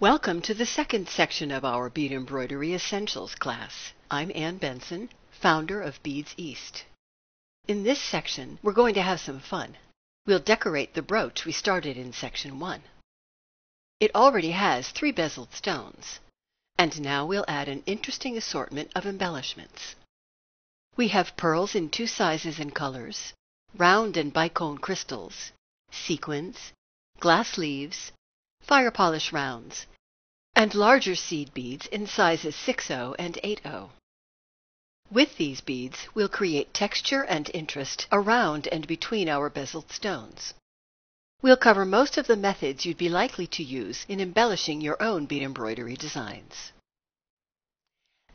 Welcome to the second section of our Bead Embroidery Essentials class. I'm Ann Benson, founder of Beads East. In this section, we're going to have some fun. We'll decorate the brooch we started in section 1. It already has 3 bezeled stones, and now we'll add an interesting assortment of embellishments. We have pearls in 2 sizes and colors, round and bicone crystals, sequins, glass leaves, fire polish rounds, and larger seed beads in sizes 6/0 and 8/0. With these beads, we'll create texture and interest around and between our bezeled stones. We'll cover most of the methods you'd be likely to use in embellishing your own bead embroidery designs.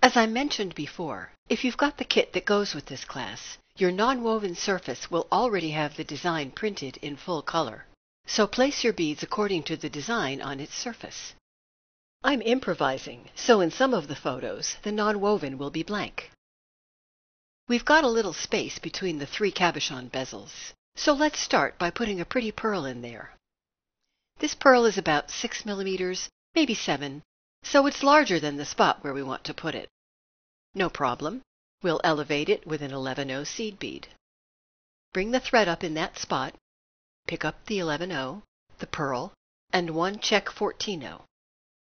As I mentioned before, if you've got the kit that goes with this class, your non-woven surface will already have the design printed in full color. So place your beads according to the design on its surface. I'm improvising, so in some of the photos, the non-woven will be blank. We've got a little space between the 3 cabochon bezels, so let's start by putting a pretty pearl in there. This pearl is about 6 millimeters, maybe 7, so it's larger than the spot where we want to put it. No problem. We'll elevate it with an 11/0 seed bead. Bring the thread up in that spot. Pick up the 11/0, the pearl, and 1 check 14/0.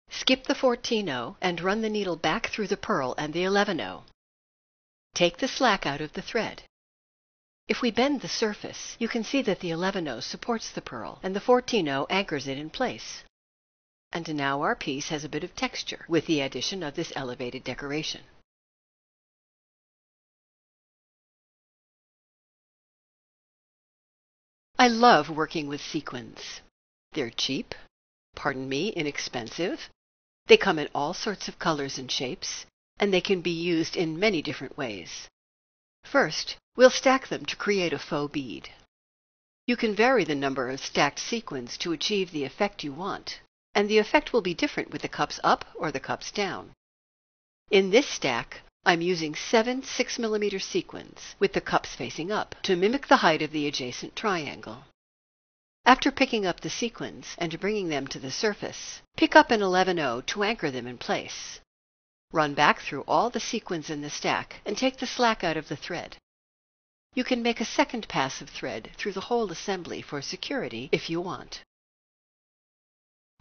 Skip the 14/0 and run the needle back through the pearl and the 11/0. Take the slack out of the thread. If we bend the surface, you can see that the 11/0 supports the pearl and the 14/0 anchors it in place. And now our piece has a bit of texture with the addition of this elevated decoration. I love working with sequins. They're cheap, inexpensive. They come in all sorts of colors and shapes, and they can be used in many different ways. First, we'll stack them to create a faux bead. You can vary the number of stacked sequins to achieve the effect you want, and the effect will be different with the cups up or the cups down. In this stack, I'm using 7 6mm sequins with the cups facing up to mimic the height of the adjacent triangle. After picking up the sequins and bringing them to the surface, pick up an 11/0 to anchor them in place. Run back through all the sequins in the stack and take the slack out of the thread. You can make a second pass of thread through the whole assembly for security if you want.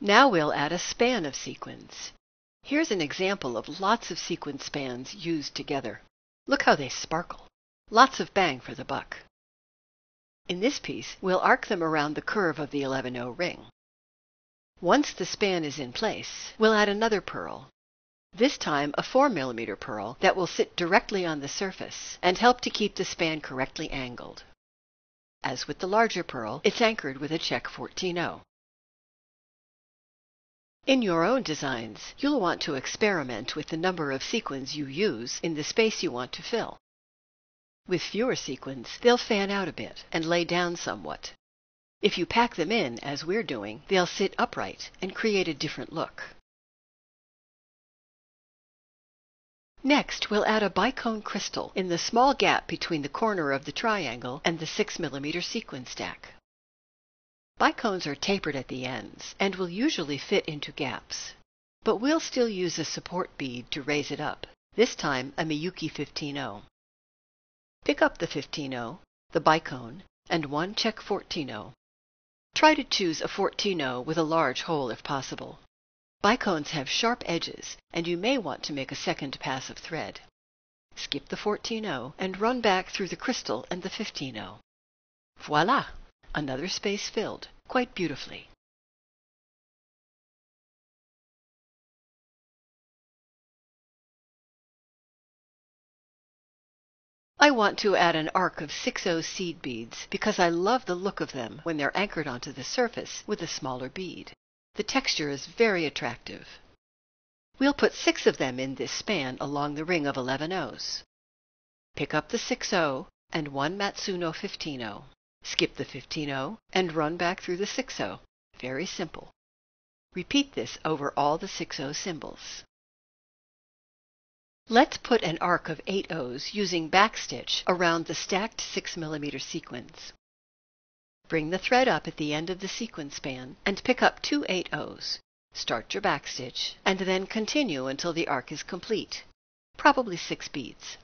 Now we'll add a span of sequins. Here's an example of lots of sequin spans used together. Look how they sparkle. Lots of bang for the buck. In this piece, we'll arc them around the curve of the 11/0 ring. Once the span is in place, we'll add another pearl. This time a 4mm pearl that will sit directly on the surface and help to keep the span correctly angled. As with the larger pearl, it's anchored with a check 14/0. In your own designs, you'll want to experiment with the number of sequins you use in the space you want to fill. With fewer sequins, they'll fan out a bit and lay down somewhat. If you pack them in, as we're doing, they'll sit upright and create a different look. Next, we'll add a bicone crystal in the small gap between the corner of the triangle and the 6mm sequin stack. Bicones are tapered at the ends and will usually fit into gaps, but we'll still use a support bead to raise it up, this time a Miyuki 15/0. Pick up the 15/0, the bicone, and 1 check 14/0. Try to choose a 14/0 with a large hole if possible. Bicones have sharp edges, and you may want to make a second pass of thread. Skip the 14/0 and run back through the crystal and the 15/0. Voila! Another space filled, quite beautifully. I want to add an arc of 6/0 seed beads because I love the look of them when they're anchored onto the surface with a smaller bead. The texture is very attractive. We'll put 6 of them in this span along the ring of 11/0s. Pick up the 6/0 and 1 Matsuno 15/0. Skip the 15/0 and run back through the 6/0. Very simple. Repeat this over all the 6/0 symbols. Let's put an arc of 8/0s using backstitch around the stacked 6mm sequins. Bring the thread up at the end of the sequin span and pick up 2 8/0s. Start your backstitch, and then continue until the arc is complete, probably 6 beads.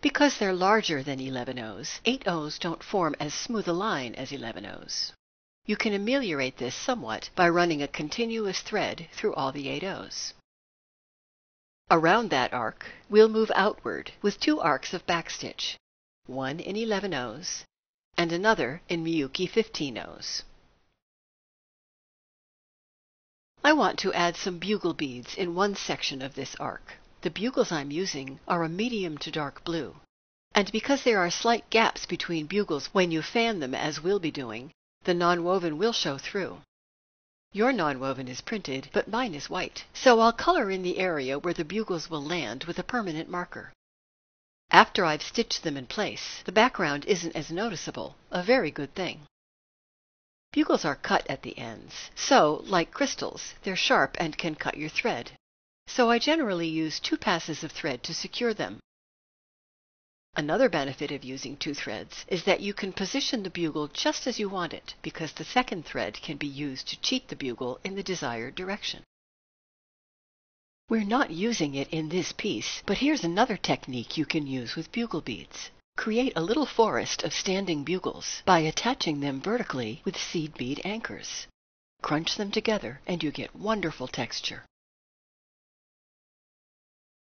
Because they're larger than 11-ohs, 8-ohs don't form as smooth a line as 11-ohs. You can ameliorate this somewhat by running a continuous thread through all the 8-ohs. Around that arc, we'll move outward with 2 arcs of backstitch, one in 11-ohs and another in Miyuki 15-ohs. I want to add some bugle beads in one section of this arc. The bugles I'm using are a medium to dark blue, and because there are slight gaps between bugles when you fan them, as we'll be doing, the nonwoven will show through. Your nonwoven is printed, but mine is white, so I'll color in the area where the bugles will land with a permanent marker. After I've stitched them in place, the background isn't as noticeable, a very good thing. Bugles are cut at the ends, so, like crystals, they're sharp and can cut your thread. So I generally use 2 passes of thread to secure them. Another benefit of using 2 threads is that you can position the bugle just as you want it, because the second thread can be used to cheat the bugle in the desired direction. We're not using it in this piece, but here's another technique you can use with bugle beads. Create a little forest of standing bugles by attaching them vertically with seed bead anchors. Crunch them together and you get wonderful texture.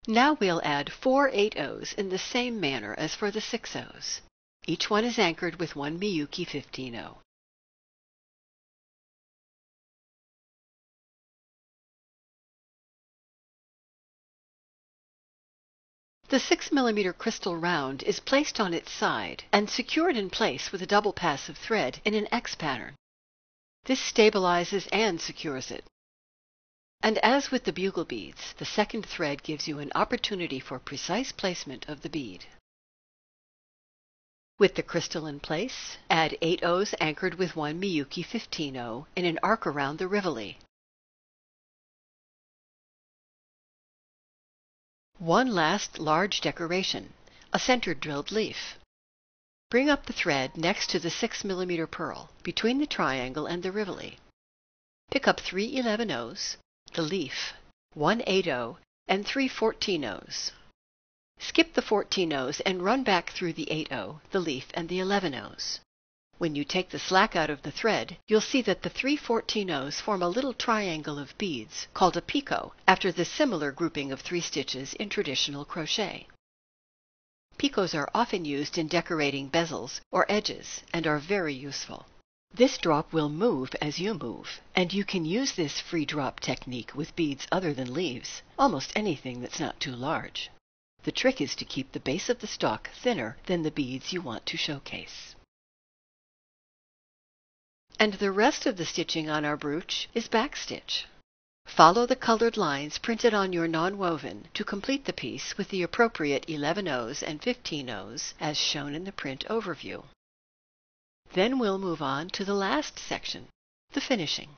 Now we'll add 4 8-ohs in the same manner as for the 6-ohs. Each one is anchored with one Miyuki 15-oh. The 6mm crystal round is placed on its side and secured in place with a double pass of thread in an X pattern. This stabilizes and secures it. And as with the bugle beads, the second thread gives you an opportunity for precise placement of the bead. With the crystal in place, add 8-ohs anchored with one Miyuki 15-oh in an arc around the rivoli. One last large decoration, a center drilled leaf. Bring up the thread next to the 6mm pearl, between the triangle and the rivoli. Pick up 3 11-ohs, the leaf, 1 8-oh, and 3 14-ohs. Skip the 14-ohs and run back through the 8-oh, the leaf, and the 11-ohs. When you take the slack out of the thread, you'll see that the 3 14-ohs form a little triangle of beads called a picot, after the similar grouping of 3 stitches in traditional crochet. Picots are often used in decorating bezels or edges and are very useful. This drop will move as you move, and you can use this free drop technique with beads other than leaves, almost anything that's not too large. The trick is to keep the base of the stalk thinner than the beads you want to showcase. And the rest of the stitching on our brooch is backstitch. Follow the colored lines printed on your nonwoven to complete the piece with the appropriate 11-ohs and 15-ohs as shown in the print overview. Then we'll move on to the last section, the finishing.